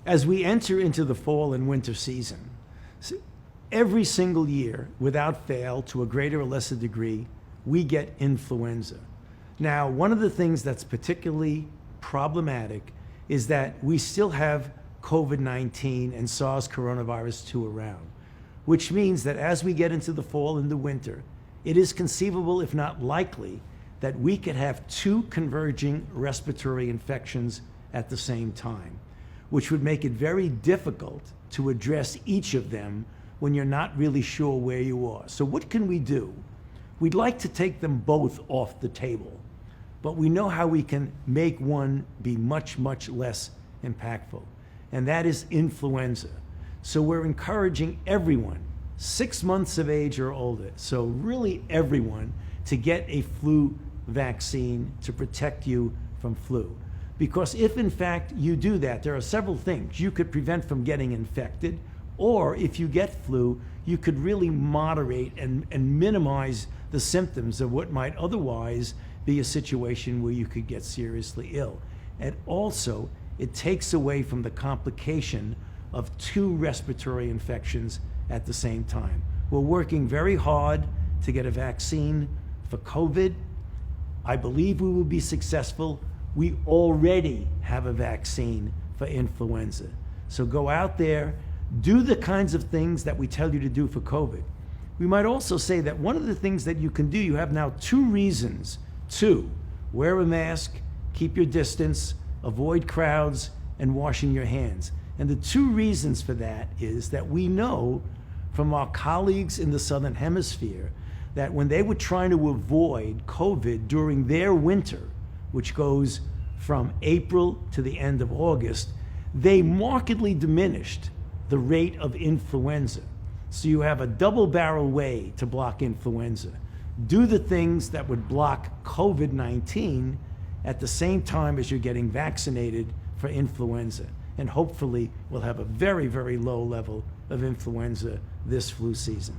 As we enter into the fall and winter season, every single year, without fail, to a greater or lesser degree, we get influenza. Now, one of the things that's particularly problematic is that we still have COVID-19 and SARS coronavirus 2 around, which means that as we get into the fall and the winter, it is conceivable, if not likely, that we could have 2 converging respiratory infections at the same time, which would make it very difficult to address each of them when you're not really sure where you are. So what can we do? We'd like to take them both off the table, but we know how we can make one be much, much less impactful, and that is influenza. So we're encouraging everyone, 6 months of age or older, so really everyone, to get a flu vaccine to protect you from flu. Because if in fact you do that, there are several things you could prevent from getting infected, or if you get flu, you could really moderate and minimize the symptoms of what might otherwise be a situation where you could get seriously ill. And also, it takes away from the complication of 2 respiratory infections at the same time. We're working very hard to get a vaccine for COVID. I believe we will be successful. We already have a vaccine for influenza. So go out there, do the kinds of things that we tell you to do for COVID. We might also say that one of the things that you can do, you have now 2 reasons to wear a mask, keep your distance, avoid crowds, and washing your hands. And the 2 reasons for that is that we know from our colleagues in the Southern Hemisphere that when they were trying to avoid COVID during their winter, which goes from April to the end of August, they markedly diminished the rate of influenza. So you have a double-barrel way to block influenza. Do the things that would block COVID-19 at the same time as you're getting vaccinated for influenza. And hopefully we'll have a very, very low level of influenza this flu season.